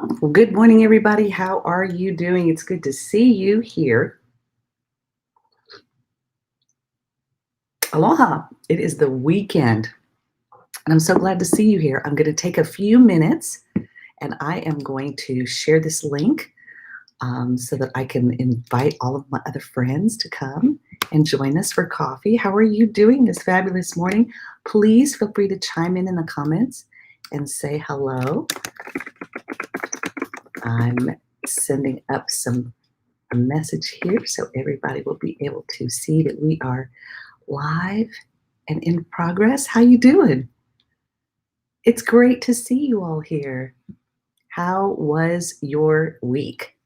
Well, good morning, everybody. How are you doing? It's good to see you here. Aloha. It is the weekend, and I'm so glad to see you here. I'm going to take a few minutes, and I am going to share this link so that I can invite all of my other friends to come and join us for coffee. How are you doing this fabulous morning? Please feel free to chime in the comments and say hello. I'm sending up a message here so everybody will be able to see that we are live and in progress. How you doing? It's great to see you all here. How was your week?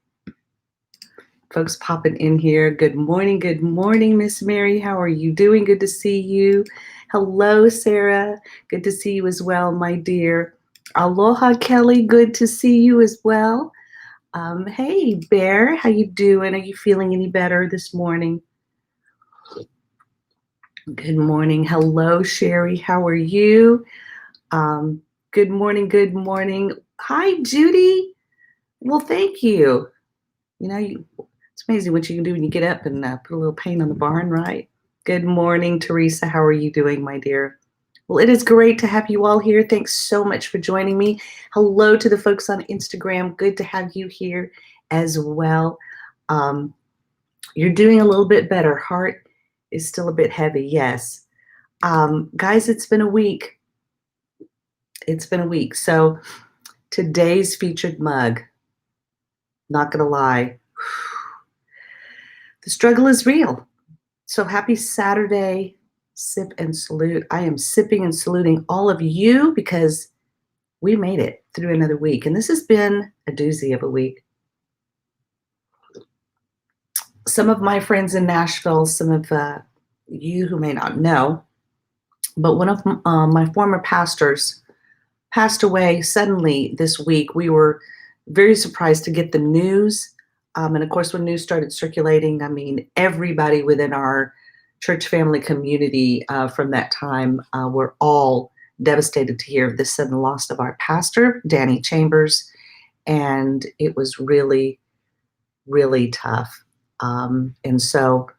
Folks popping in here. Good morning, Miss Mary. How are you doing? Good to see you. Hello, Sarah. Good to see you as well, my dear. Aloha, Kelly. Good to see you as well. Hey, Bear. How you doing? Are you feeling any better this morning? Good morning. Hello, Sherry. How are you? Good morning. Good morning. Hi, Judy. Well, thank you. You know, it's amazing what you can do when you get up and put a little paint on the barn, right? Good morning, Teresa. How are you doing, my dear? Well, it is great to have you all here. Thanks so much for joining me. Hello to the folks on Instagram. Good to have you here as well. You're doing a little bit better. Heart is still a bit heavy, yes. Guys, it's been a week. It's been a week. So today's featured mug, not gonna lie, the struggle is real. So happy Saturday, sip and salute. I am sipping and saluting all of you because we made it through another week. And this has been a doozy of a week. Some of my friends in Nashville, some of you who may not know, but one of my former pastors passed away suddenly this week. We were very surprised to get the news. And of course, when news started circulating, I mean, everybody within our church family community from that time were all devastated to hear of the sudden loss of our pastor, Danny Chambers. And it was really, really tough. And so,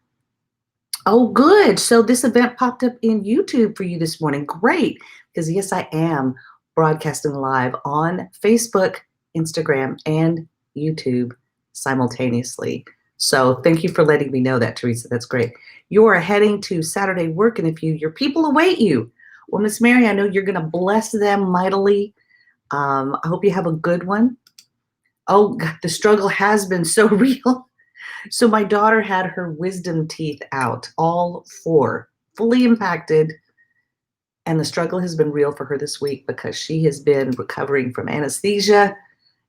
oh, good. So this event popped up in YouTube for you this morning. Great. Because yes, I am broadcasting live on Facebook, Instagram, and YouTube simultaneously. So thank you for letting me know that, Teresa. That's great. You are heading to Saturday work, and if your people await you. Well, Miss Mary, I know you're going to bless them mightily. I hope you have a good one. Oh, God, the struggle has been so real. So my daughter had her wisdom teeth out, all four, fully impacted. And the struggle has been real for her this week because she has been recovering from anesthesia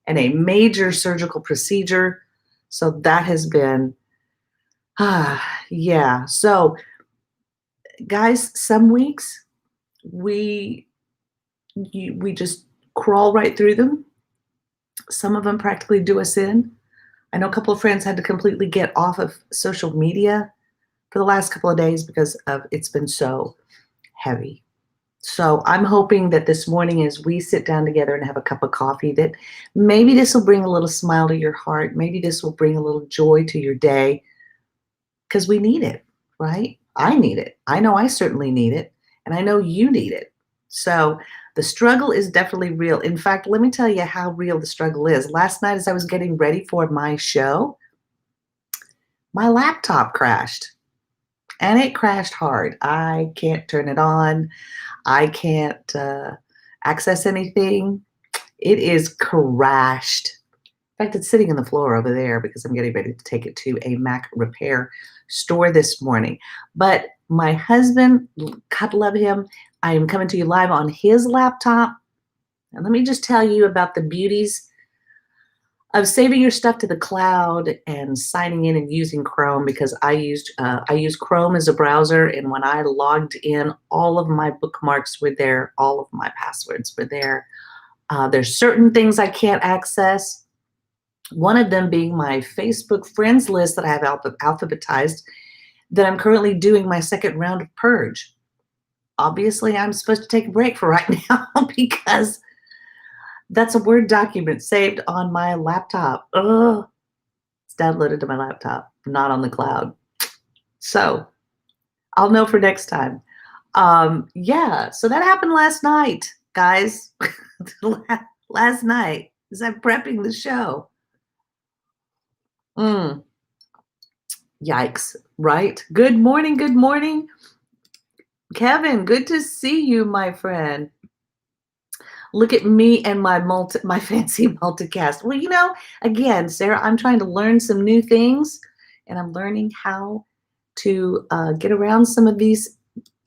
and a major surgical procedure. So that has been, yeah. So guys, some weeks we just crawl right through them. Some of them practically do us in. I know a couple of friends had to completely get off of social media for the last couple of days because of it's been so heavy. So I'm hoping that this morning as we sit down together and have a cup of coffee, that maybe this will bring a little smile to your heart. Maybe this will bring a little joy to your day because we need it, right? I need it. I know I certainly need it. And I know you need it. So the struggle is definitely real. In fact, let me tell you how real the struggle is. Last night as I was getting ready for my show, my laptop crashed. And it crashed hard. I can't turn it on. I can't access anything. It is crashed. In fact, it's sitting on the floor over there because I'm getting ready to take it to a Mac repair store this morning. But my husband, God love him, I am coming to you live on his laptop. And let me just tell you about the beauties of saving your stuff to the cloud and signing in and using Chrome because I use Chrome as a browser, and when I logged in, all of my bookmarks were there, all of my passwords were there. There's certain things I can't access. One of them being my Facebook friends list that I have alphabetized that I'm currently doing my second round of purge. Obviously, I'm supposed to take a break for right now because That's a Word document saved on my laptop. Ugh. It's downloaded to my laptop, not on the cloud. So I'll know for next time. Yeah, so that happened last night, guys. Last night as I'm prepping the show. Mm, yikes, right? Good morning, good morning. Kevin, good to see you, my friend. Look at me and my fancy multicast. Well, again, Sarah, I'm trying to learn some new things, and I'm learning how to get around some of these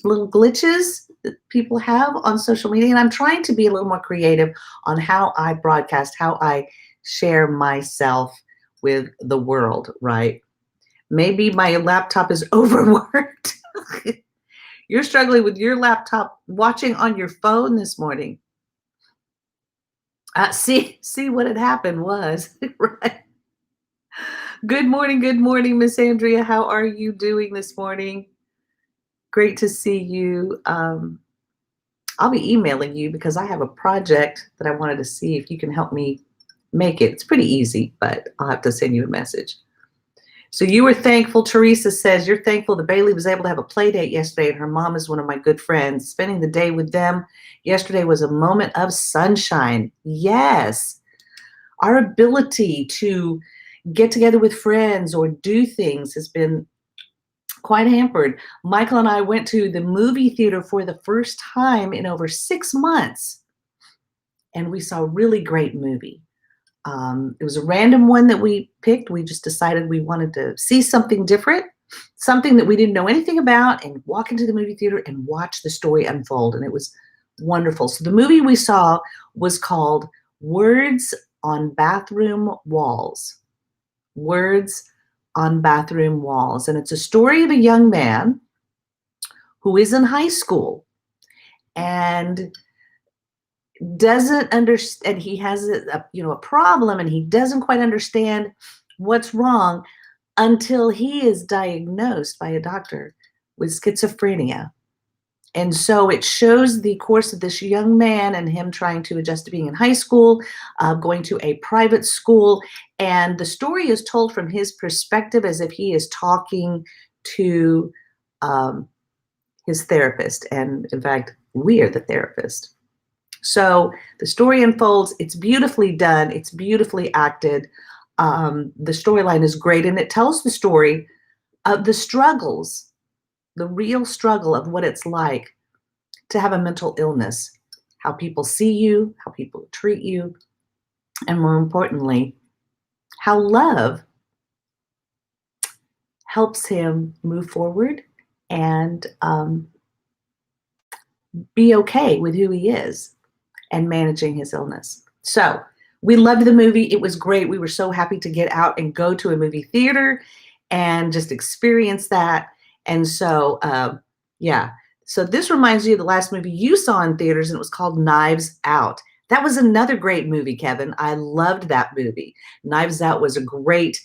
little glitches that people have on social media. And I'm trying to be a little more creative on how I broadcast, how I share myself with the world, right? Maybe my laptop is overworked. You're struggling with your laptop watching on your phone this morning. See what had happened was, right? Good morning, Miss Andrea. How are you doing this morning? Great to see you. I'll be emailing you because I have a project that I wanted to see if you can help me make it. It's pretty easy, but I'll have to send you a message. So you were thankful, Teresa says, you're thankful that Bailey was able to have a play date yesterday, and her mom is one of my good friends. Spending the day with them yesterday was a moment of sunshine. Yes. Our ability to get together with friends or do things has been quite hampered. Michael and I went to the movie theater for the first time in over 6 months, and we saw a really great movie. It was a random one that we picked. We just decided we wanted to see something different, something that we didn't know anything about, and walk into the movie theater and watch the story unfold. And it was wonderful. So the movie we saw was called Words on Bathroom Walls. Words on Bathroom Walls. And it's a story of a young man who is in high school and doesn't understand. He has a problem, and he doesn't quite understand what's wrong until he is diagnosed by a doctor with schizophrenia. And so it shows the course of this young man and him trying to adjust to being in high school, going to a private school. And the story is told from his perspective as if he is talking to his therapist. And in fact, we are the therapist. So the story unfolds. It's beautifully done. It's beautifully acted. The storyline is great. And it tells the story of the struggles, the real struggle of what it's like to have a mental illness, how people see you, how people treat you, and more importantly, how love helps him move forward and be okay with who he is and managing his illness. So we loved the movie. It was great. We were so happy to get out and go to a movie theater and just experience that. And so, yeah. So this reminds you of the last movie you saw in theaters, and it was called Knives Out. That was another great movie, Kevin. I loved that movie. Knives Out was a great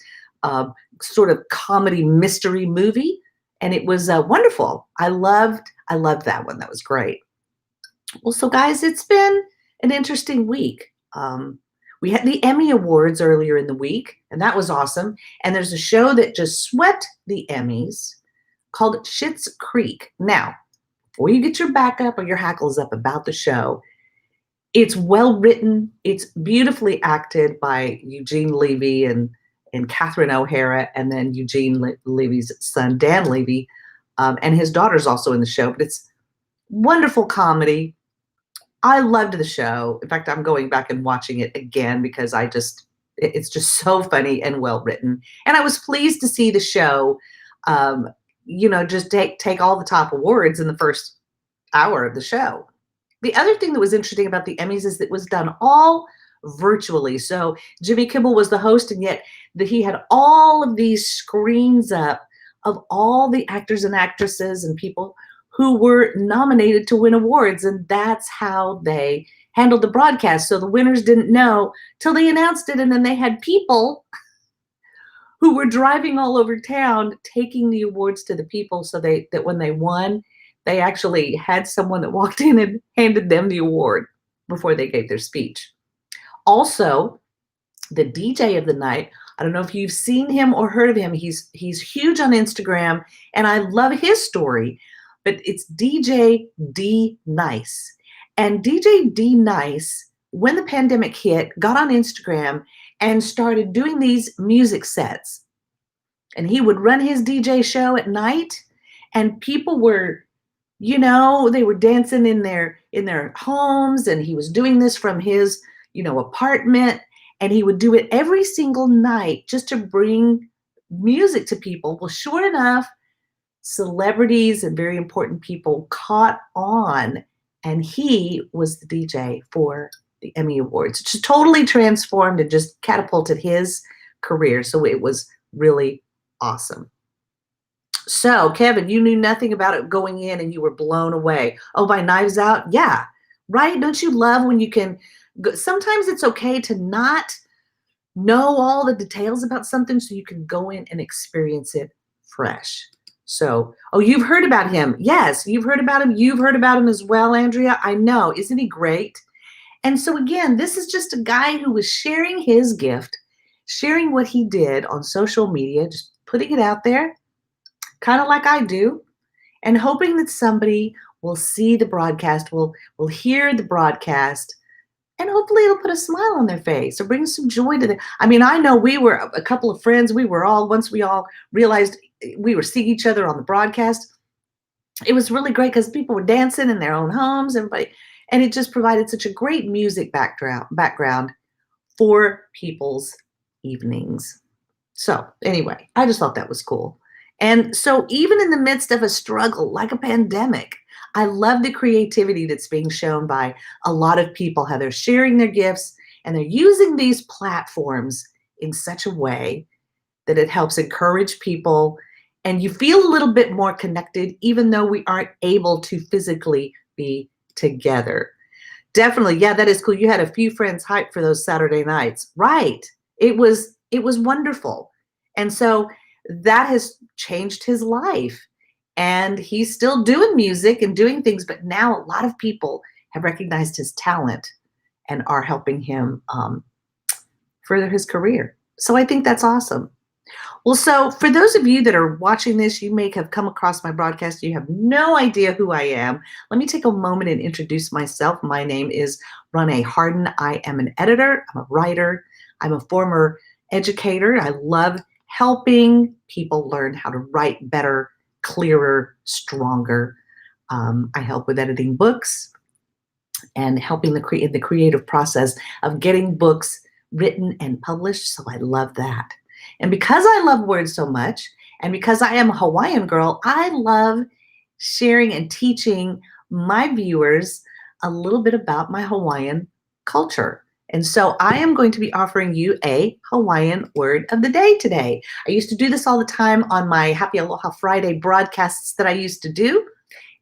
sort of comedy mystery movie, and it was wonderful. I loved that one. That was great. Well, so guys, it's been an interesting week. We had the Emmy Awards earlier in the week, and that was awesome. And there's a show that just swept the Emmys called Schitt's Creek. Now, before you get your back up or your hackles up about the show, it's well written. It's beautifully acted by Eugene Levy and Catherine O'Hara, and then Eugene Levy's son, Dan Levy, and his daughter's also in the show. But it's wonderful comedy. I loved the show. In fact, I'm going back and watching it again because it's just so funny and well written. And I was pleased to see the show, just take all the top awards in the first hour of the show. The other thing that was interesting about the Emmys is that it was done all virtually. So Jimmy Kimmel was the host, and yet he had all of these screens up of all the actors and actresses and people who were nominated to win awards. And that's how they handled the broadcast. So the winners didn't know till they announced it. And then they had people who were driving all over town taking the awards to the people so that when they won, they actually had someone that walked in and handed them the award before they gave their speech. Also, the DJ of the night, I don't know if you've seen him or heard of him. He's huge on Instagram, and I love his story. But it's DJ D Nice. And DJ D Nice, when the pandemic hit, got on Instagram and started doing these music sets. And he would run his DJ show at night, and people were, they were dancing in their homes, and he was doing this from his, apartment, and he would do it every single night just to bring music to people. Well, sure enough, celebrities and very important people caught on, and he was the DJ for the Emmy Awards, which totally transformed and just catapulted his career. So it was really awesome. So, Kevin, you knew nothing about it going in and you were blown away. Oh, by Knives Out? Yeah, right? Don't you love when you can go? Sometimes it's okay to not know all the details about something so you can go in and experience it fresh. So, oh, you've heard about him. Yes, you've heard about him. You've heard about him as well, Andrea. I know. Isn't he great? And so, again, this is just a guy who was sharing his gift, sharing what he did on social media, just putting it out there, kind of like I do, and hoping that somebody will see the broadcast, will hear the broadcast, and hopefully it'll put a smile on their face or bring some joy to them. I mean, I know we were a couple of friends. Once we all realized we were seeing each other on the broadcast, it was really great because people were dancing in their own homes, and it just provided such a great music background for people's evenings. So anyway, I just thought that was cool. And so even in the midst of a struggle like a pandemic, I love the creativity that's being shown by a lot of people, how they're sharing their gifts and they're using these platforms in such a way that it helps encourage people, and you feel a little bit more connected even though we aren't able to physically be together. Definitely, yeah, that is cool. You had a few friends hyped for those Saturday nights. Right. It was wonderful. And so that has changed his life. And he's still doing music and doing things, but now a lot of people have recognized his talent and are helping him further his career. So I think that's awesome. Well, so for those of you that are watching this, you may have come across my broadcast. You have no idea who I am. Let me take a moment and introduce myself. My name is Renee Harden. I am an editor. I'm a writer. I'm a former educator. I love helping people learn how to write better, clearer, stronger. I help with editing books and helping the creative process of getting books written and published. So I love that. And because I love words so much, and because I am a Hawaiian girl, I love sharing and teaching my viewers a little bit about my Hawaiian culture. And so I am going to be offering you a Hawaiian word of the day today. I used to do this all the time on my Happy Aloha Friday broadcasts that I used to do.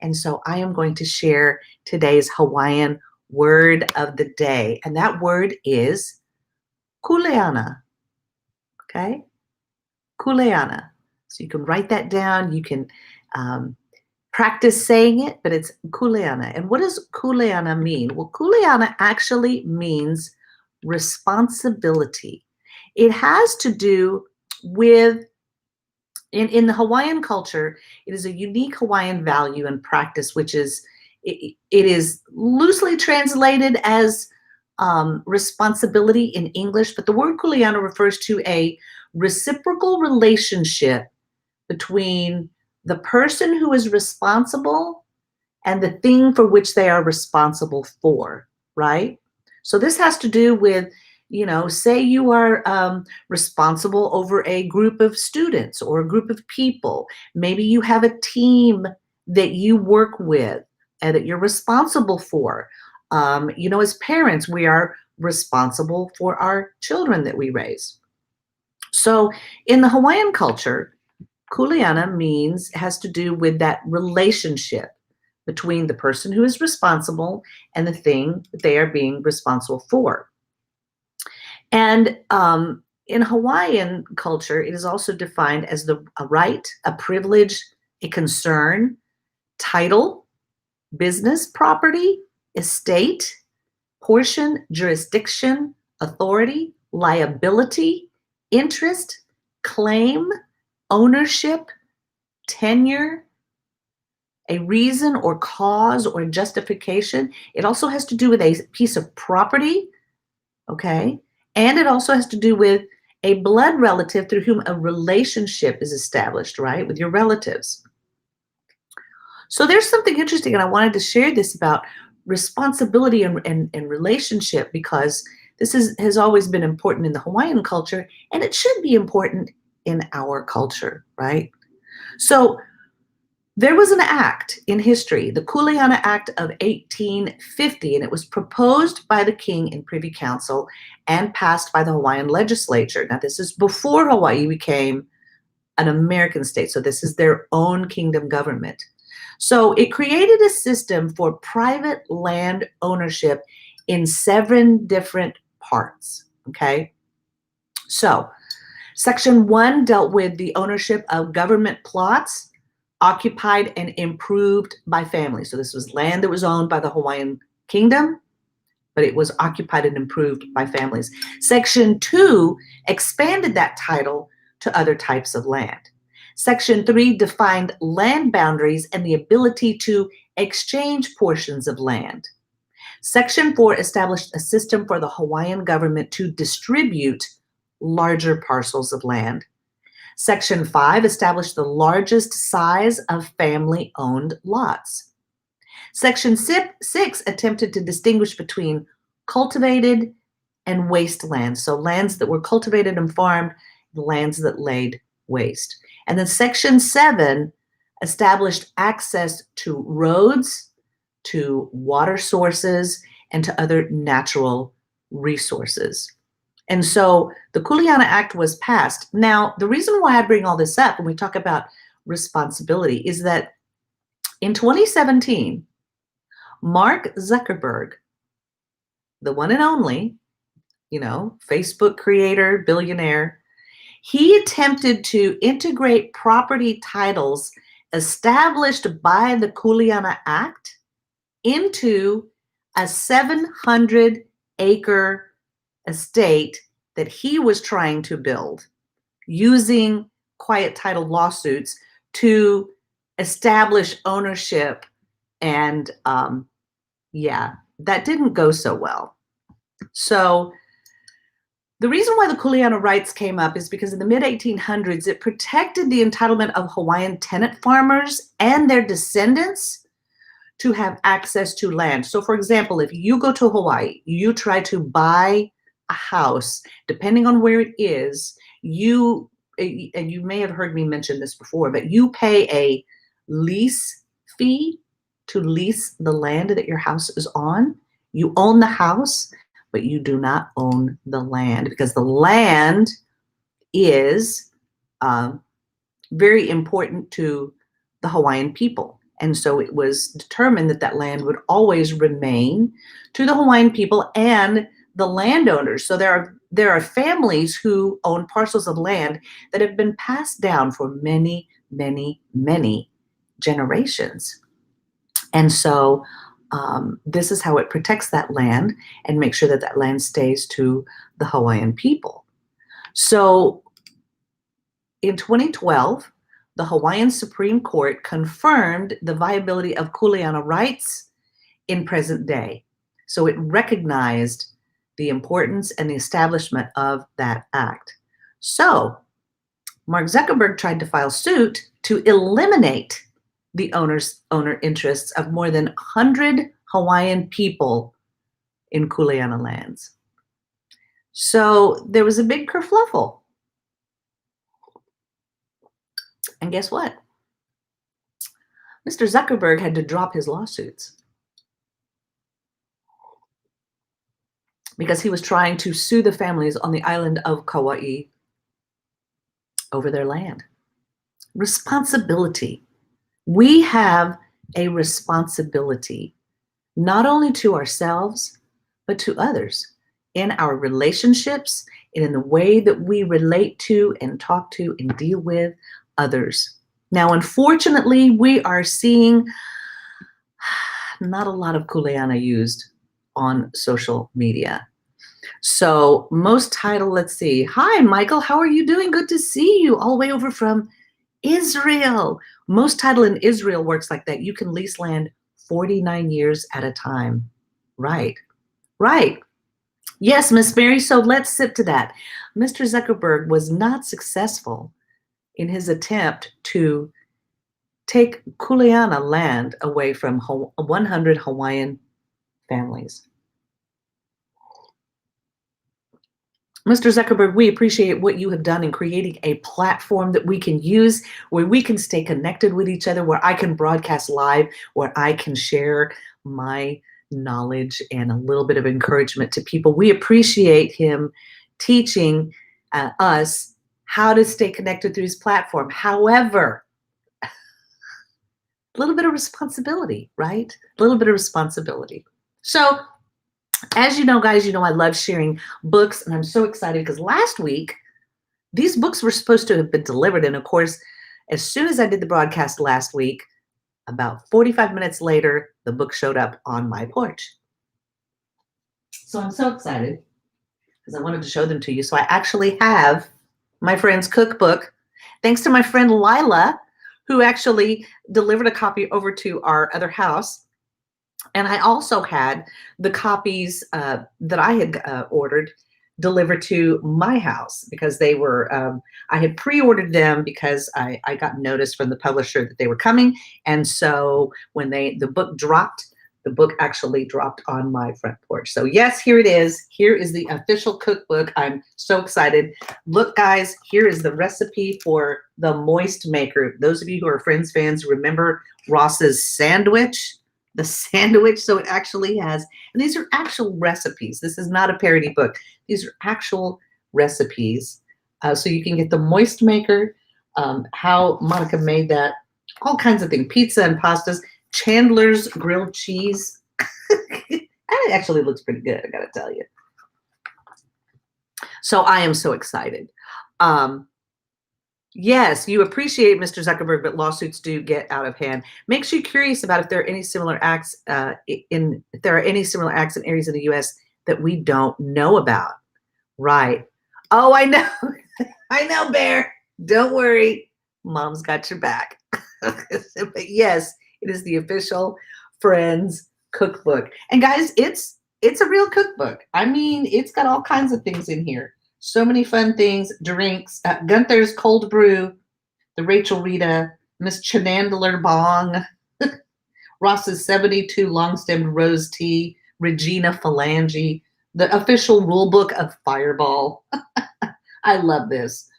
And so I am going to share today's Hawaiian word of the day. And that word is kuleana. Okay? Kuleana. So you can write that down. You can practice saying it, but it's kuleana. And what does kuleana mean? Well, kuleana actually means responsibility. It has to do with, in the Hawaiian culture, it is a unique Hawaiian value and practice, which is, it is loosely translated as responsibility in English, but the word kuleana refers to a reciprocal relationship between the person who is responsible and the thing for which they are responsible for, right? So this has to do with, say you are responsible over a group of students or a group of people. Maybe you have a team that you work with and that you're responsible for. As parents, we are responsible for our children that we raise. So in the Hawaiian culture, kuleana has to do with that relationship between the person who is responsible and the thing that they are being responsible for. And in Hawaiian culture, it is also defined as a right, a privilege, a concern, title, business, property, estate, portion, jurisdiction, authority, liability, interest, claim, ownership, tenure, a reason or cause or justification. It also has to do with a piece of property, okay? And it also has to do with a blood relative through whom a relationship is established, right? With your relatives. So there's something interesting, and I wanted to share this about responsibility and relationship, because this has always been important in the Hawaiian culture, and it should be important in our culture, right? So there was an act in history, the Kuleana Act of 1850, and it was proposed by the king in Privy Council and passed by the Hawaiian legislature. Now, this is before Hawaii became an American state, so this is their own kingdom government. So it created a system for private land ownership in 7 different parts, okay? So Section 1 dealt with the ownership of government plots occupied and improved by families. So this was land that was owned by the Hawaiian kingdom, but it was occupied and improved by families. Section 2 expanded that title to other types of land. Section 3 defined land boundaries and the ability to exchange portions of land. Section 4 established a system for the Hawaiian government to distribute larger parcels of land. Section 5 established the largest size of family-owned lots. Section 6 attempted to distinguish between cultivated and waste lands, so lands that were cultivated and farmed, lands that laid waste. And then Section 7 established access to roads, to water sources, and to other natural resources. And so the Kuleana Act was passed. Now, the reason why I bring all this up when we talk about responsibility is that in 2017, Mark Zuckerberg, the one and only, Facebook creator, billionaire, he attempted to integrate property titles established by the Kuleana Act into a 700-acre estate that he was trying to build using quiet title lawsuits to establish ownership. And that didn't go so well. So the reason why the Kuleana rights came up is because in the mid-1800s, it protected the entitlement of Hawaiian tenant farmers and their descendants to have access to land. So for example, if you go to Hawaii, you try to buy a house, depending on where it is, and you may have heard me mention this before, but you pay a lease fee to lease the land that your house is on. You own the house, but you do not own the land, because the land is very important to the Hawaiian people. And so it was determined that that land would always remain to the Hawaiian people and the landowners. So there are families who own parcels of land that have been passed down for many, many, many generations. And so this is how it protects that land and makes sure that that land stays to the Hawaiian people. So in 2012, the Hawaiian Supreme Court confirmed the viability of Kuleana rights in present day. So it recognized the importance and the establishment of that act. So Mark Zuckerberg tried to file suit to eliminate the owner interests of more than 100 Hawaiian people in Kuleana lands. So there was a big kerfluffle. And guess what? Mr. Zuckerberg had to drop his lawsuits because he was trying to sue the families on the island of Kauai over their land. Responsibility. We have a responsibility, not only to ourselves, but to others in our relationships and in the way that we relate to and talk to and deal with others. Now, unfortunately, we are seeing not a lot of Kuleana used on social media. So most title, let's see. Hi, Michael. How are you doing? Good to see you all the way over from Israel. Most title in Israel works like that. You can lease land 49 years at a time. Right, right. Yes, Miss Mary. So let's sip to that. Mr. Zuckerberg was not successful in his attempt to take Kuleana land away from 100 Hawaiian families. Mr. Zuckerberg, we appreciate what you have done in creating a platform that we can use, where we can stay connected with each other, where I can broadcast live, where I can share my knowledge and a little bit of encouragement to people. We appreciate him teaching us how to stay connected through his platform. However, a little bit of responsibility, right? A little bit of responsibility. So, as you know, guys, I love sharing books, and I'm so excited because last week, these books were supposed to have been delivered. And of course, as soon as I did the broadcast last week, about 45 minutes later, the book showed up on my porch. So I'm so excited because I wanted to show them to you. So I actually have my friend's cookbook, thanks to my friend Lila, who actually delivered a copy over to our other house. And I also had the copies that I had ordered delivered to my house because they were, I had pre-ordered them because I got notice from the publisher that they were coming. And so when the book dropped, the book actually dropped on my front porch. So yes, here it is. Here is the official cookbook. I'm so excited. Look, guys, here is the recipe for the moist maker. Those of you who are Friends fans, remember Ross's sandwich? The sandwich. So it actually has, and these are actual recipes. This is not a parody book. These are actual recipes. So you can get the moist maker, how Monica made that, all kinds of things, pizza and pastas, Chandler's grilled cheese. It actually looks pretty good, I gotta tell you. So I am so excited. Yes, you appreciate Mr. Zuckerberg, but lawsuits do get out of hand. Makes you curious about if there are any similar acts in areas in the U.S. that we don't know about. Right. Oh, I know. I know, Bear. Don't worry. Mom's got your back. But yes, it is the official Friends cookbook. And guys, it's a real cookbook. I mean, it's got all kinds of things in here. So many fun things, drinks, Gunther's cold brew, the Rachel Rita, Miss Chenandler Bong, Ross's 72 long-stemmed rose tea, Regina Phalange, the official rule book of Fireball. I love this.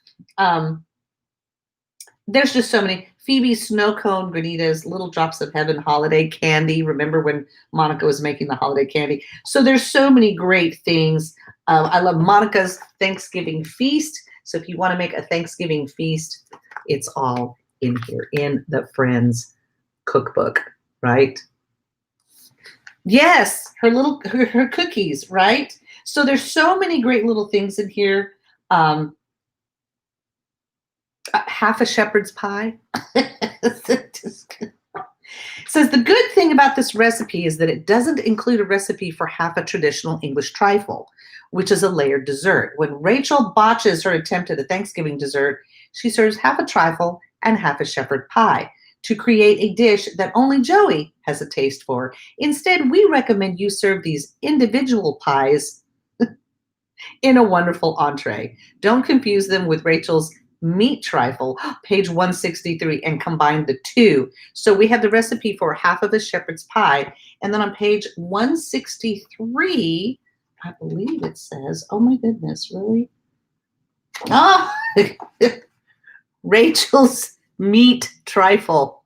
There's just so many. Phoebe's snow cone granitas, Little Drops of Heaven holiday candy. Remember when Monica was making the holiday candy? So there's so many great things. I love Monica's Thanksgiving feast. So if you want to make a Thanksgiving feast, it's all in here in the Friends cookbook, right? Yes, her cookies, right? So there's so many great little things in here. Half a shepherd's pie. Says the good thing about this recipe is that it doesn't include a recipe for half a traditional English trifle, which is a layered dessert. When Rachel botches her attempt at a Thanksgiving dessert, she serves half a trifle and half a shepherd pie to create a dish that only Joey has a taste for. Instead, we recommend you serve these individual pies in a wonderful entree. Don't confuse them with Rachel's meat trifle, page 163, and combine the two. So we have the recipe for half of a shepherd's pie. And then on page 163, I believe it says, oh my goodness, really? Oh, Rachel's meat trifle.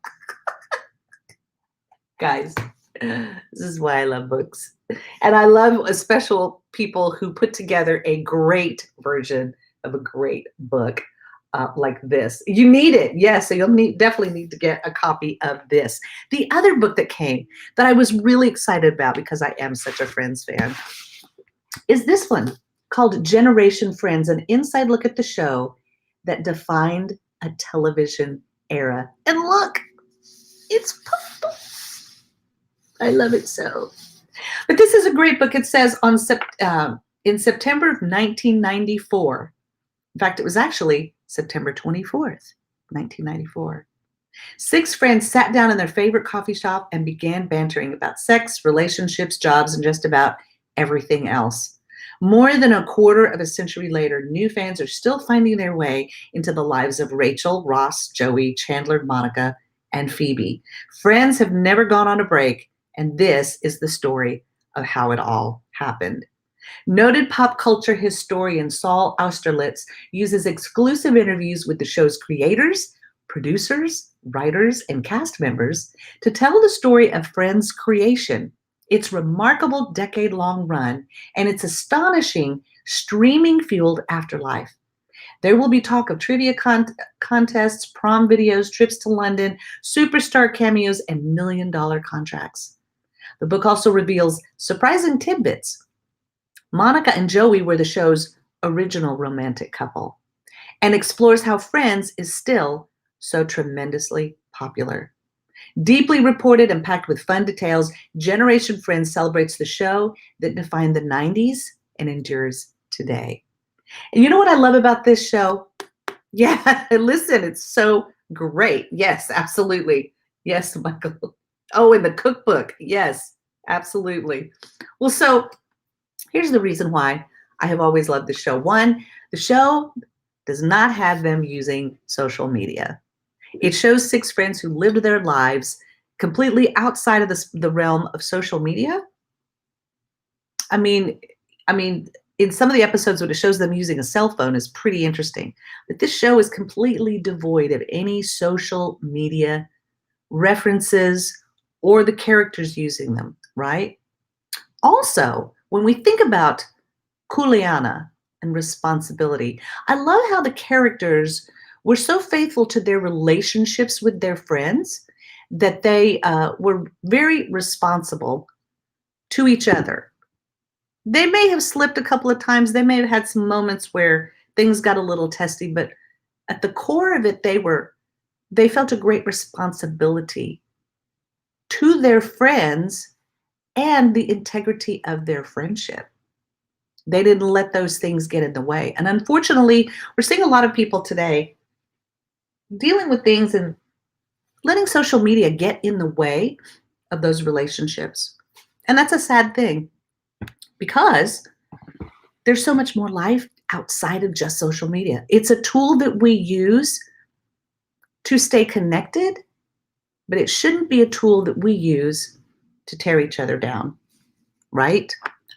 Guys, this is why I love books. And I love special people who put together a great version of a great book. Like this. You need it. Yes, so you'll definitely need to get a copy of this. The other book that came that I was really excited about because I am such a Friends fan is this one called Generation Friends, an inside look at the show that defined a television era. And look, it's purple. I love it so. But this is a great book. It says on In September of 1994, in fact, it was actually September 24th, 1994, six friends sat down in their favorite coffee shop and began bantering about sex, relationships, jobs, and just about everything else. More than a quarter of a century later, new fans are still finding their way into the lives of Rachel, Ross, Joey, Chandler, Monica, and Phoebe. Friends have never gone on a break, and this is the story of how it all happened. Noted pop culture historian Saul Austerlitz uses exclusive interviews with the show's creators, producers, writers, and cast members to tell the story of Friends' creation, its remarkable decade-long run, and its astonishing streaming-fueled afterlife. There will be talk of trivia contests, prom videos, trips to London, superstar cameos, and million-dollar contracts. The book also reveals surprising tidbits. Monica and Joey were the show's original romantic couple and explores how Friends is still so tremendously popular. Deeply reported and packed with fun details, Generation Friends celebrates the show that defined the 90s and endures today. And you know what I love about this show? Yeah, listen, it's so great. Yes, absolutely. Yes, Michael. Oh, and the cookbook. Yes, absolutely. Well, so here's the reason why I have always loved the show. One, the show does not have them using social media. It shows six friends who lived their lives completely outside of the realm of social media. I mean, I mean, in some of the episodes when it shows them using a cell phone is pretty interesting. But this show is completely devoid of any social media references or the characters using them, right? Also, when we think about Kuleana and responsibility, I love how the characters were so faithful to their relationships with their friends that they were very responsible to each other. They may have slipped a couple of times. They may have had some moments where things got a little testy, but at the core of it, they felt a great responsibility to their friends and the integrity of their friendship. They didn't let those things get in the way. And unfortunately, we're seeing a lot of people today dealing with things and letting social media get in the way of those relationships. And that's a sad thing because there's so much more life outside of just social media. It's a tool that we use to stay connected, but it shouldn't be a tool that we use to tear each other down, right?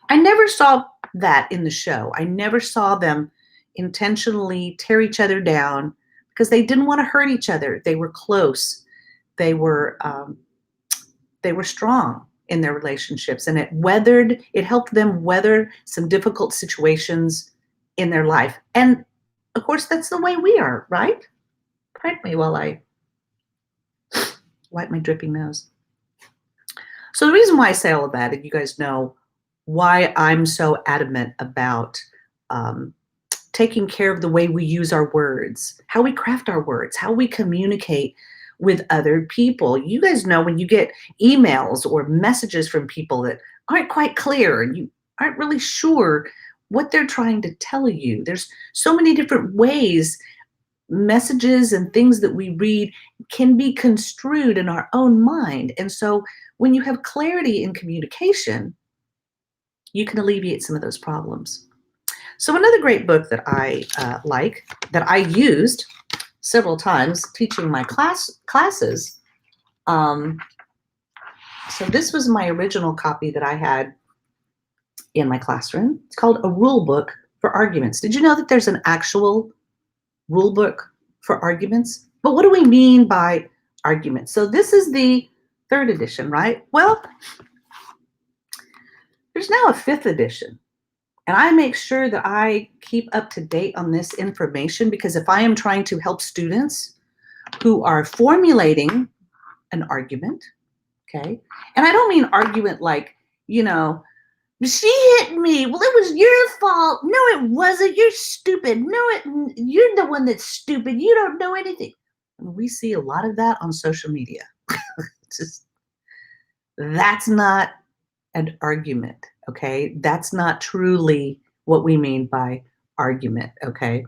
I never saw that in the show. I never saw them intentionally tear each other down because they didn't want to hurt each other. They were close. They were strong in their relationships, and it helped them weather some difficult situations in their life. And of course, that's the way we are, right? Pardon me while I wipe my dripping nose. So the reason why I say all of that, and you guys know why I'm so adamant about taking care of the way we use our words, how we craft our words, how we communicate with other people. You guys know when you get emails or messages from people that aren't quite clear and you aren't really sure what they're trying to tell you. There's so many different ways messages and things that we read can be construed in our own mind. And so when you have clarity in communication, you can alleviate some of those problems. So another great book that I like, that I used several times teaching my classes. So this was my original copy that I had in my classroom. It's called A Rule Book for Arguments. Did you know that there's an actual rule book for arguments? But what do we mean by arguments? So this is the 3rd edition, right? Well, there's now a 5th edition. And I make sure that I keep up to date on this information because if I am trying to help students who are formulating an argument, okay, and I don't mean argument like, she hit me. Well, it was your fault. No, it wasn't. You're stupid. No, you're the one that's stupid. You don't know anything. We see a lot of that on social media. That's not an argument, okay? That's not truly what we mean by argument, okay?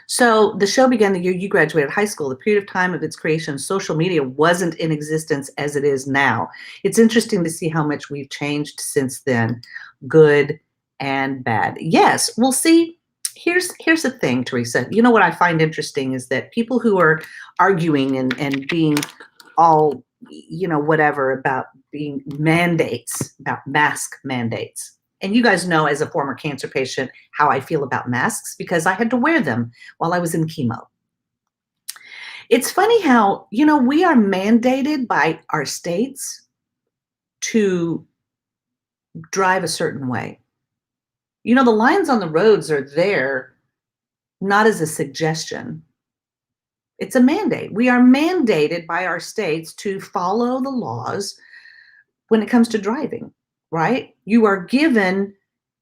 So the show began the year you graduated high school. The period of time of its creation, social media wasn't in existence as it is now. It's interesting to see how much we've changed since then, good and bad. Yes, we'll see. Here's the thing, Teresa. You know what I find interesting is that people who are arguing and being all, whatever about being mandates, about mask mandates. And you guys know, as a former cancer patient, how I feel about masks because I had to wear them while I was in chemo. It's funny how, we are mandated by our states to drive a certain way. The lines on the roads are there not as a suggestion. It's a mandate. We are mandated by our states to follow the laws when it comes to driving, right? You are given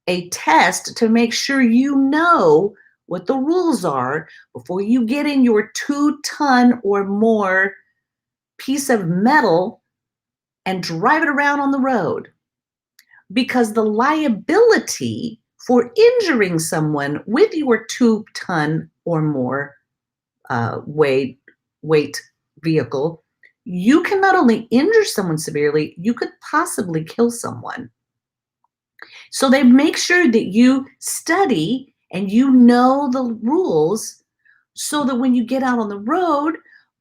a test to make sure you know what the rules are before you get in your 2-ton or more piece of metal and drive it around on the road. Because the liability for injuring someone with your 2-ton or more weight vehicle, you can not only injure someone severely, you could possibly kill someone. So they make sure that you study and you know the rules so that when you get out on the road,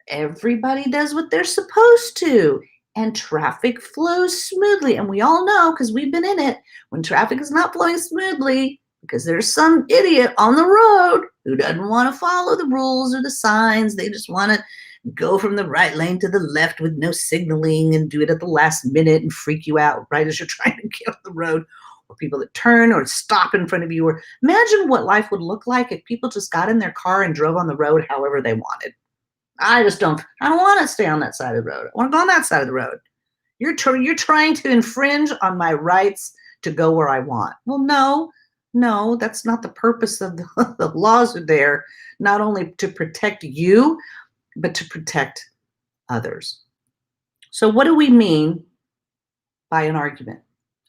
everybody does what they're supposed to and traffic flows smoothly. And we all know, because we've been in it, when traffic is not flowing smoothly, because there's some idiot on the road who doesn't want to follow the rules or the signs. They just want to go from the right lane to the left with no signaling and do it at the last minute and freak you out right as you're trying to get on the road. Or people that turn or stop in front of you. Or imagine what life would look like if people just got in their car and drove on the road however they wanted. I don't want to stay on that side of the road. I want to go on that side of the road. You're trying to infringe on my rights to go where I want. Well, no, that's not the purpose of the laws are there, not only to protect you, but to protect others. So what do we mean by an argument?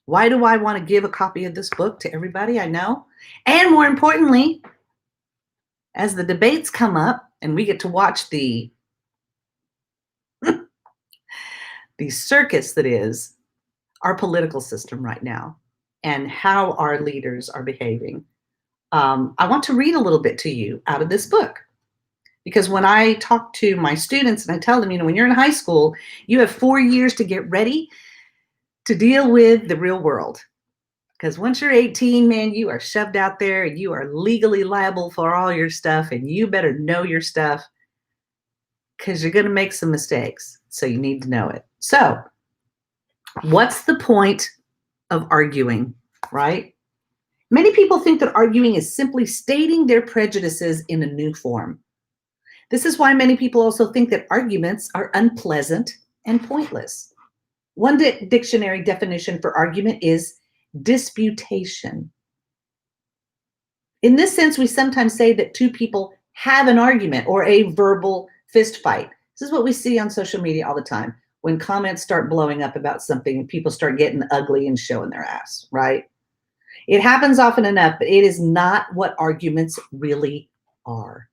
Why do I want to give a copy of this book to everybody I know? And more importantly, as the debates come up and we get to watch the circus that is our political system right now and how our leaders are behaving, I want to read a little bit to you out of this book. Because when I talk to my students and I tell them, when you're in high school, you have 4 years to get ready to deal with the real world. Because once you're 18, man, you are shoved out there and you are legally liable for all your stuff, and you better know your stuff because you're going to make some mistakes. So you need to know it. So what's the point of arguing, right? Many people think that arguing is simply stating their prejudices in a new form. This is why many people also think that arguments are unpleasant and pointless. One dictionary definition for argument is disputation. In this sense, we sometimes say that two people have an argument or a verbal fist fight. This is what we see on social media all the time. When comments start blowing up about something and people start getting ugly and showing their ass, right? It happens often enough, but it is not what arguments really are.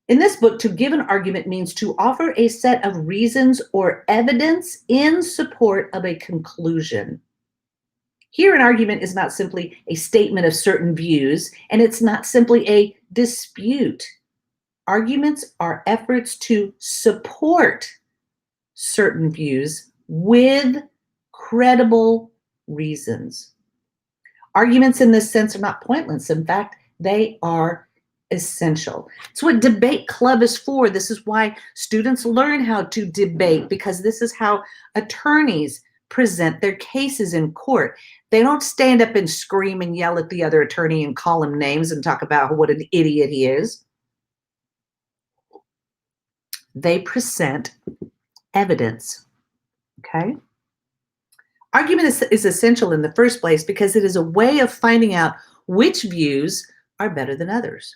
In this book, to give an argument means to offer a set of reasons or evidence in support of a conclusion. Here, an argument is not simply a statement of certain views, and it's not simply a dispute. Arguments are efforts to support certain views with credible reasons. Arguments in this sense are not pointless. In fact, they are essential. It's what debate club is for. This is why students learn how to debate, because this is how attorneys present their cases in court. They don't stand up and scream and yell at the other attorney and call him names and talk about what an idiot he is. They present evidence, okay? Argument is essential in the first place because it is a way of finding out which views are better than others.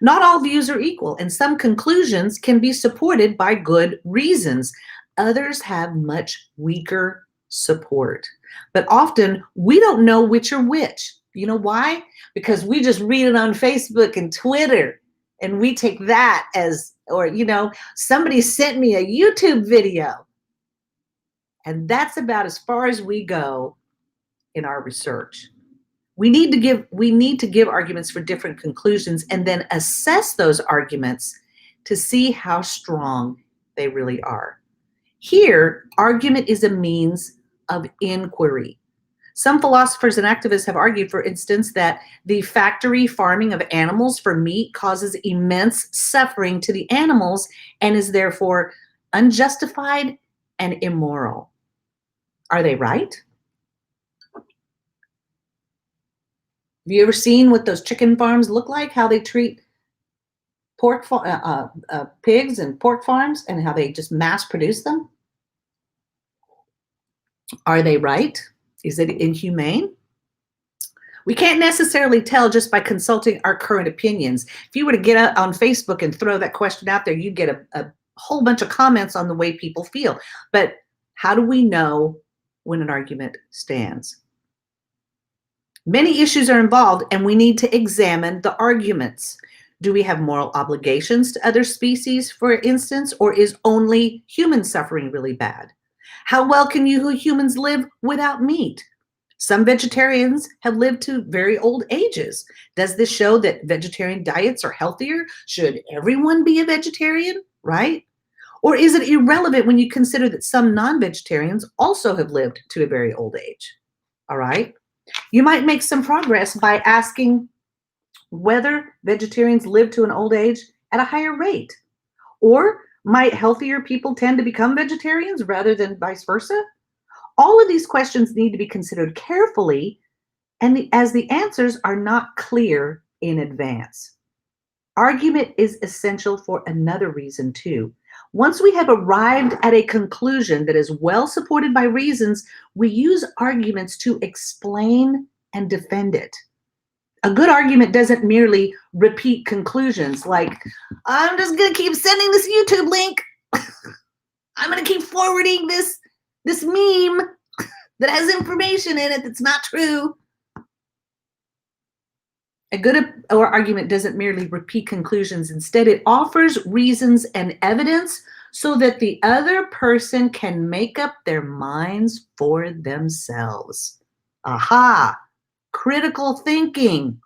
Not all views are equal, and some conclusions can be supported by good reasons. Others have much weaker support. But often we don't know which are which. You know why? Because we just read it on Facebook and Twitter, and we take that as, or, somebody sent me a YouTube video. And that's about as far as we go in our research. We need to give arguments for different conclusions and then assess those arguments to see how strong they really are. Here, argument is a means of inquiry. Some philosophers and activists have argued, for instance, that the factory farming of animals for meat causes immense suffering to the animals and is therefore unjustified and immoral. Are they right? Have you ever seen what those chicken farms look like? How they treat pigs and pork farms, and how they just mass produce them? Are they right? Is it inhumane? We can't necessarily tell just by consulting our current opinions. If you were to get on Facebook and throw that question out there, you'd get a whole bunch of comments on the way people feel. But how do we know when an argument stands? Many issues are involved, and we need to examine the arguments. Do we have moral obligations to other species, for instance, or is only human suffering really bad? How well can you humans live without meat? Some vegetarians have lived to very old ages. Does this show that vegetarian diets are healthier? Should everyone be a vegetarian, right? Or is it irrelevant when you consider that some non-vegetarians also have lived to a very old age? All right. You might make some progress by asking whether vegetarians live to an old age at a higher rate. Or might healthier people tend to become vegetarians rather than vice versa? All of these questions need to be considered carefully, and as the answers are not clear in advance. Argument is essential for another reason too. Once we have arrived at a conclusion that is well supported by reasons, we use arguments to explain and defend it. A good argument doesn't merely repeat conclusions like, I'm just going to keep sending this YouTube link. I'm going to keep forwarding this meme that has information in it that's not true. A good argument doesn't merely repeat conclusions. Instead, it offers reasons and evidence so that the other person can make up their minds for themselves. Aha! Critical thinking.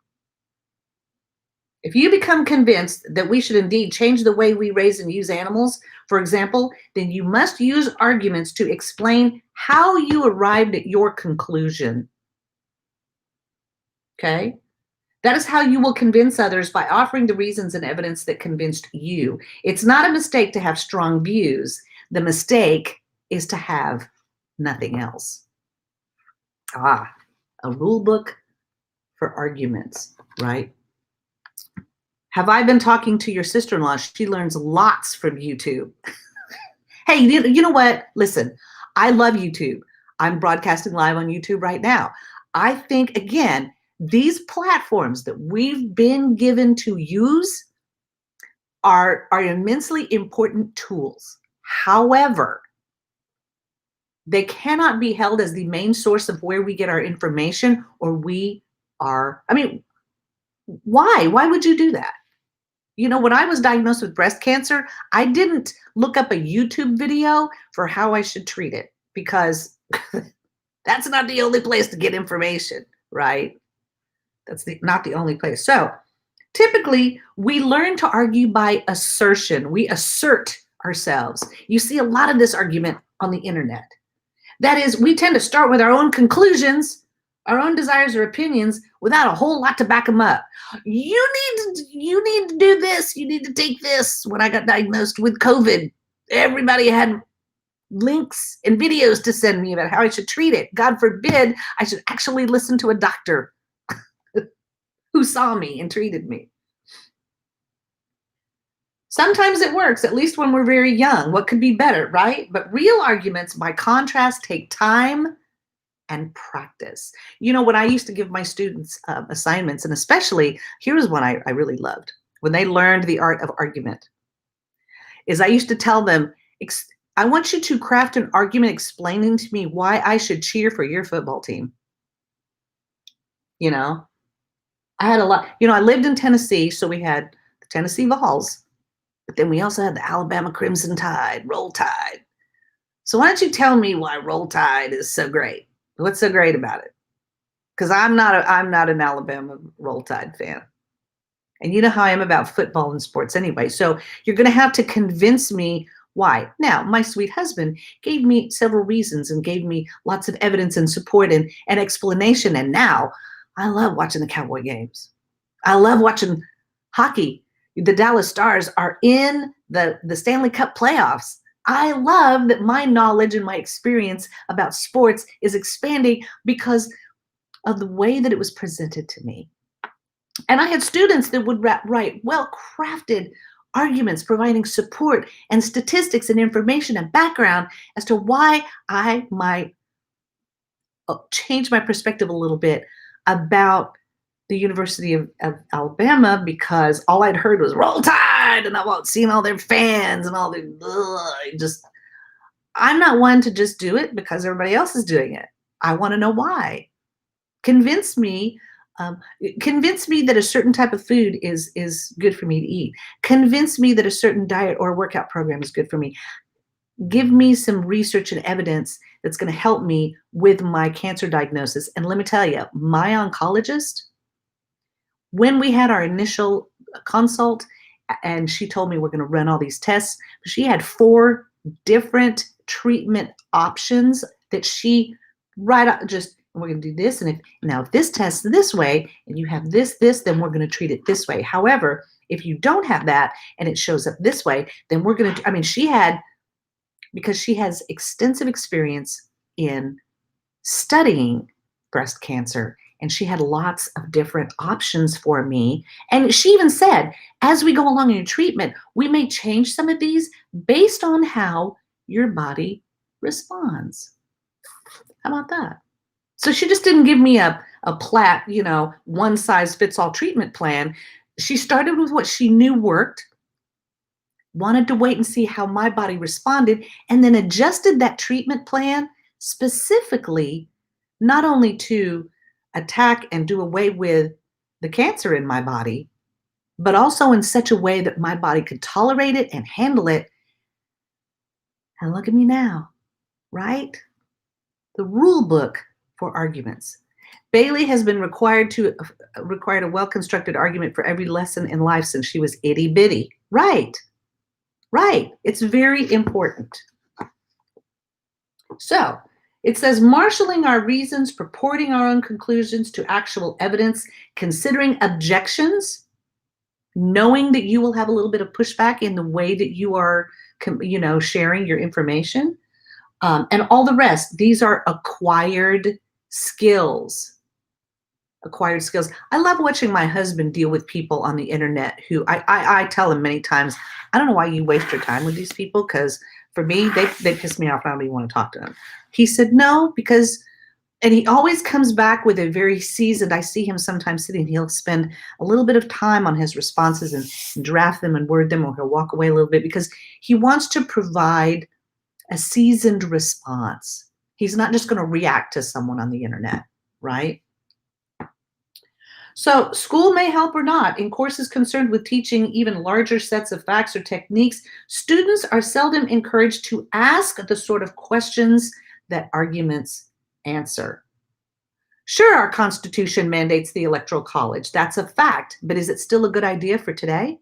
If you become convinced that we should indeed change the way we raise and use animals, for example, then you must use arguments to explain how you arrived at your conclusion. Okay? That is how you will convince others, by offering the reasons and evidence that convinced you. It's not a mistake to have strong views. The mistake is to have nothing else. A rule book for arguments, right? Have I been talking to your sister-in-law? She learns lots from YouTube. Hey, you know what? Listen, I love YouTube. I'm broadcasting live on YouTube right now. I think, again, these platforms that we've been given to use are immensely important tools. However, they cannot be held as the main source of where we get our information, or why? Why would you do that? When I was diagnosed with breast cancer, I didn't look up a YouTube video for how I should treat it, because that's not the only place to get information, right? That's not the only place. So typically, we learn to argue by assertion. We assert ourselves. You see a lot of this argument on the internet. That is, we tend to start with our own conclusions, our own desires or opinions, without a whole lot to back them up. You need to do this. You need to take this. When I got diagnosed with COVID, everybody had links and videos to send me about how I should treat it. God forbid I should actually listen to a doctor who saw me and treated me. Sometimes it works, at least when we're very young. What could be better, right? But real arguments, by contrast, take time and practice. When I used to give my students assignments, and especially, here's one I really loved, when they learned the art of argument, is I used to tell them, I want you to craft an argument explaining to me why I should cheer for your football team. You know, I had a lot, I lived in Tennessee, so we had the Tennessee Vols, but then we also had the Alabama Crimson Tide, Roll Tide. So why don't you tell me why Roll Tide is so great? What's so great about it? Because I'm not an Alabama Roll Tide fan. And you know how I am about football and sports anyway. So you're going to have to convince me why. Now, my sweet husband gave me several reasons and gave me lots of evidence and support and explanation. And now I love watching the Cowboy games. I love watching hockey. The Dallas Stars are in the Stanley Cup playoffs. I love that my knowledge and my experience about sports is expanding because of the way that it was presented to me. And I had students that would write well-crafted arguments providing support and statistics and information and background as to why I might change my perspective a little bit about the University of Alabama, because all I'd heard was Roll Tide, and I've seen all their fans and all their I'm not one to just do it because everybody else is doing it. I want to know why. Convince me that a certain type of food is good for me to eat. Convince me that a certain diet or workout program is good for me. Give me some research and evidence that's going to help me with my cancer diagnosis. And let me tell you, my oncologist, when we had our initial consult and she told me we're going to run all these tests, she had 4 different treatment options that she we're going to do this. And if this tests this way and you have this, then we're going to treat it this way. However, if you don't have that and it shows up this way, then we're going to, because she has extensive experience in studying breast cancer, and she had lots of different options for me. And she even said, as we go along in your treatment, we may change some of these based on how your body responds. How about that? So she just didn't give me a plat, one size fits all treatment plan. She started with what she knew worked, wanted to wait and see how my body responded, and then adjusted that treatment plan specifically, not only to attack and do away with the cancer in my body, but also in such a way that my body could tolerate it and handle it. And look at me now, right? The rule book for arguments. Bailey has been required a well-constructed argument for every lesson in life since she was itty bitty. Right. It's very important. So it says marshaling our reasons, purporting our own conclusions to actual evidence, considering objections, knowing that you will have a little bit of pushback in the way that you are, sharing your information, and all the rest. These are acquired skills. I love watching my husband deal with people on the internet who I tell him many times, I don't know why you waste your time with these people, because for me, they piss me off and I don't even want to talk to them. He said, no, and he always comes back with a very seasoned, I see him sometimes sitting, he'll spend a little bit of time on his responses and draft them and word them, or he'll walk away a little bit because he wants to provide a seasoned response. He's not just going to react to someone on the internet, right? So school may help or not. In courses concerned with teaching even larger sets of facts or techniques, students are seldom encouraged to ask the sort of questions that arguments answer. Sure, our Constitution mandates the Electoral College. That's a fact. But is it still a good idea for today?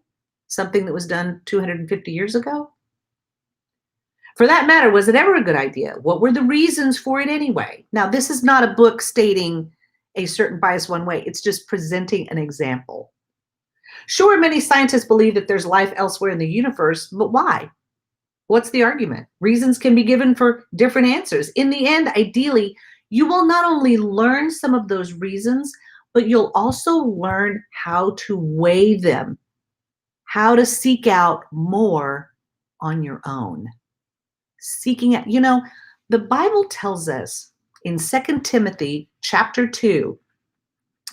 Something that was done 250 years ago? For that matter, was it ever a good idea? What were the reasons for it anyway? Now, this is not a book stating a certain bias one way. It's just presenting an example. Sure, many scientists believe that there's life elsewhere in the universe, but why? What's the argument? Reasons can be given for different answers. In the end, ideally, you will not only learn some of those reasons, but you'll also learn how to weigh them, how to seek out more on your own. Seeking out, the Bible tells us in 2 Timothy chapter 2,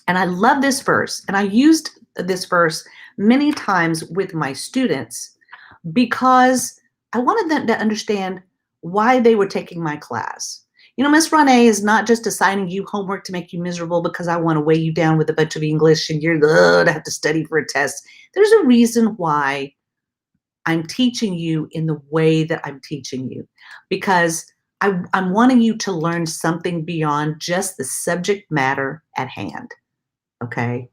and I love this verse, and I used this verse many times with my students because I wanted them to understand why they were taking my class. You know, Miss Renee is not just assigning you homework to make you miserable because I want to weigh you down with a bunch of English and you're to have to study for a test. There's a reason why I'm teaching you in the way that I'm teaching you, because I'm wanting you to learn something beyond just the subject matter at hand. Okay.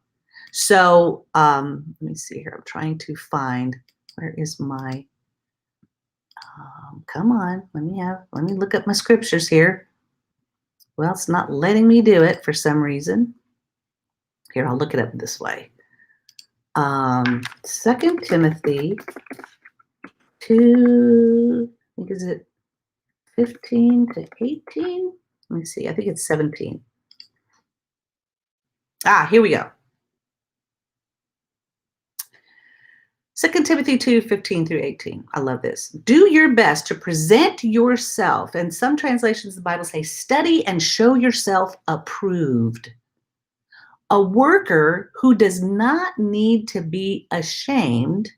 So let me see here. I'm trying to find, where is my, come on, let me look up my scriptures here. Well, it's not letting me do it for some reason. Here, I'll look it up this way. 2 Timothy 2, I think, is it 15 to 18? Let me see. I think it's 17. Here we go. 2 Timothy 2, 15 through 18. I love this. Do your best to present yourself, and some translations of the Bible say, study and show yourself approved. A worker who does not need to be ashamed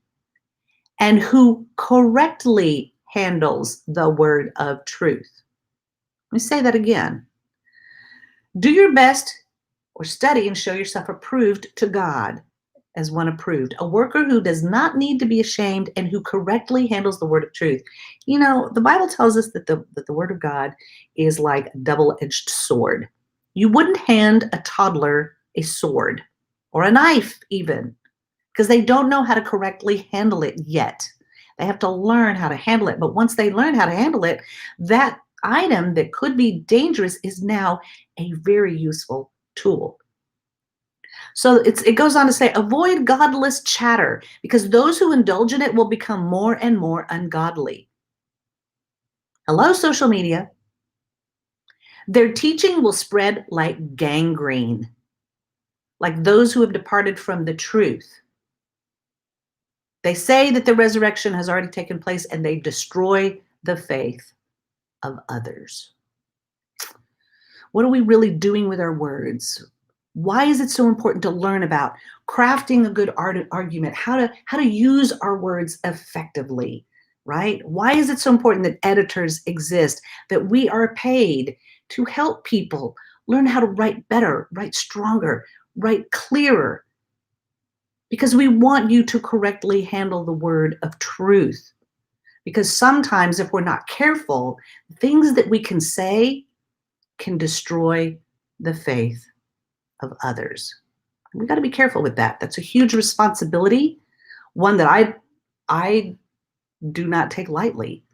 and who correctly handles the word of truth. Let me say that again. Do your best, or study and show yourself approved to God as one approved. A worker who does not need to be ashamed and who correctly handles the word of truth. You know, the Bible tells us that the word of God is like a double-edged sword. You wouldn't hand a toddler a sword or a knife even, because they don't know how to correctly handle it yet. They have to learn how to handle it. But once they learn how to handle it, that item that could be dangerous is now a very useful tool. So it goes on to say, avoid godless chatter, because those who indulge in it will become more and more ungodly. Hello, social media. Their teaching will spread like gangrene, like those who have departed from the truth. They say that the resurrection has already taken place, and they destroy the faith of others. What are we really doing with our words? Why is it so important to learn about crafting a good argument, how to use our words effectively, right? Why is it so important that editors exist, that we are paid to help people learn how to write better, write stronger, write clearer? Because we want you to correctly handle the word of truth. Because sometimes if we're not careful, things that we can say can destroy the faith of others. We got to be careful with that. That's a huge responsibility, one that I do not take lightly.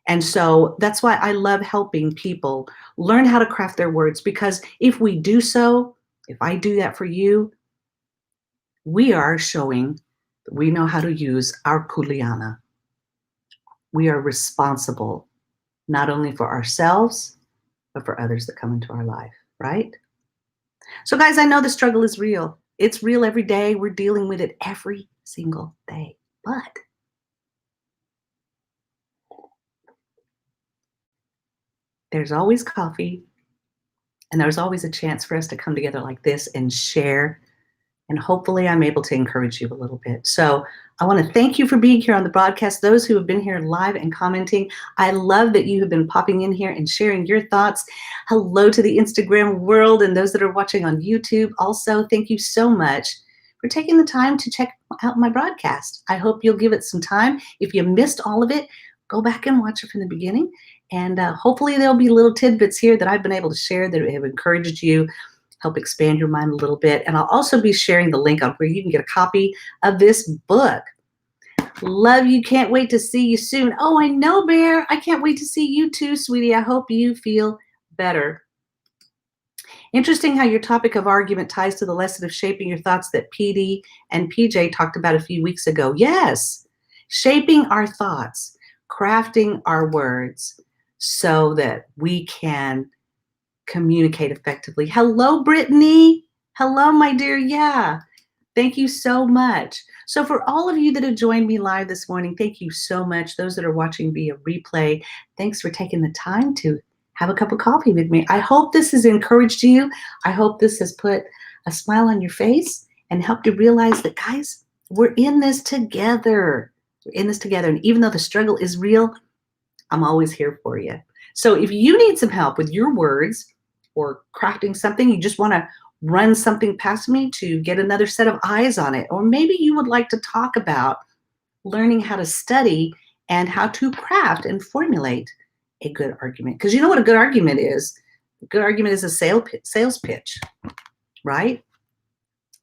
And so that's why I love helping people learn how to craft their words, because if we do so, if I do that for you, we are showing that we know how to use our kuleana. We are responsible not only for ourselves, but for others that come into our life, right? So guys, I know the struggle is real. It's real every day. We're dealing with it every single day. But there's always coffee, and there's always a chance for us to come together like this and share. And hopefully I'm able to encourage you a little bit. So I want to thank you for being here on the broadcast. Those who have been here live and commenting, I love that you have been popping in here and sharing your thoughts. Hello to the Instagram world and those that are watching on YouTube. Also, thank you so much for taking the time to check out my broadcast. I hope you'll give it some time. If you missed all of it, go back and watch it from the beginning. And hopefully there'll be little tidbits here that I've been able to share that have encouraged you, help expand your mind a little bit. And I'll also be sharing the link on where you can get a copy of this book. Love you. Can't wait to see you soon. Oh, I know, Bear. I can't wait to see you too, sweetie. I hope you feel better. Interesting how your topic of argument ties to the lesson of shaping your thoughts that PD and PJ talked about a few weeks ago. Yes, shaping our thoughts, crafting our words so that we can communicate effectively. Hello, Brittany. Hello, my dear. Yeah, thank you so much. So for all of you that have joined me live this morning, thank you so much. Those that are watching via replay, thanks for taking the time to have a cup of coffee with me. I hope this has encouraged you. I hope this has put a smile on your face and helped you realize that, guys, we're in this together. We're in this together. And even though the struggle is real, I'm always here for you. So if you need some help with your words or crafting something, you just want to run something past me to get another set of eyes on it, or maybe you would like to talk about learning how to study and how to craft and formulate a good argument. Because you know what a good argument is? A good argument is a sales pitch, right?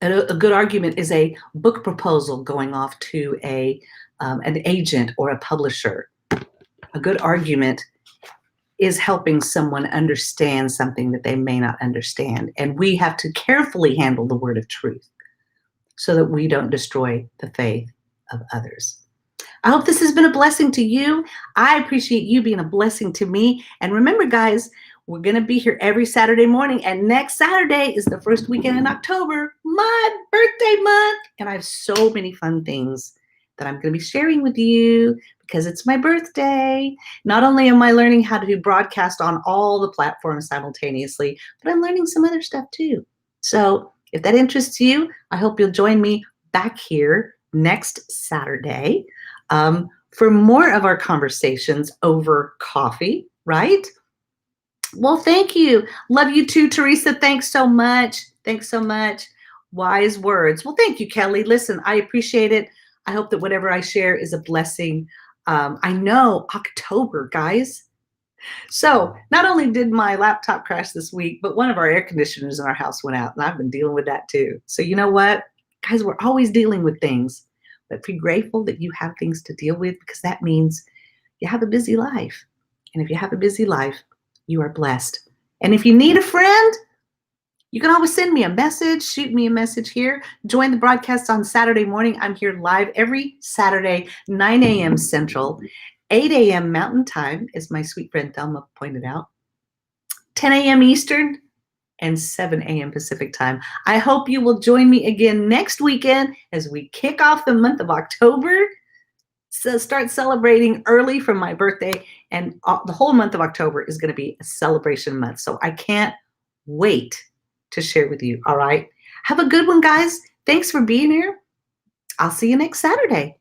A good argument is a book proposal going off to an agent or a publisher. A good argument is helping someone understand something that they may not understand. And we have to carefully handle the word of truth so that we don't destroy the faith of others. I hope this has been a blessing to you. I appreciate you being a blessing to me. And remember, guys, we're going to be here every Saturday morning. And next Saturday is the first weekend in October, my birthday month. And I have so many fun things that I'm going to be sharing with you because it's my birthday. Not only am I learning how to broadcast on all the platforms simultaneously, but I'm learning some other stuff too. So if that interests you, I hope you'll join me back here next Saturday for more of our conversations over coffee, right? Well, thank you. Love you too, Teresa. Thanks so much. Thanks so much. Wise words. Well, thank you, Kelly. Listen, I appreciate it. I hope that whatever I share is a blessing. I know October, guys. So not only did my laptop crash this week, but one of our air conditioners in our house went out, and I've been dealing with that too. So you know what? Guys, we're always dealing with things, but be grateful that you have things to deal with because that means you have a busy life. And if you have a busy life, you are blessed. And if you need a friend, you can always send me a message, shoot me a message here. Join the broadcast on Saturday morning. I'm here live every Saturday, 9 a.m. Central, 8 a.m. Mountain Time, as my sweet friend Thelma pointed out, 10 a.m. Eastern, and 7 a.m. Pacific Time. I hope you will join me again next weekend as we kick off the month of October. So start celebrating early from my birthday, and the whole month of October is going to be a celebration month. So I can't wait to share with you. All right. Have a good one, guys. Thanks for being here. I'll see you next Saturday.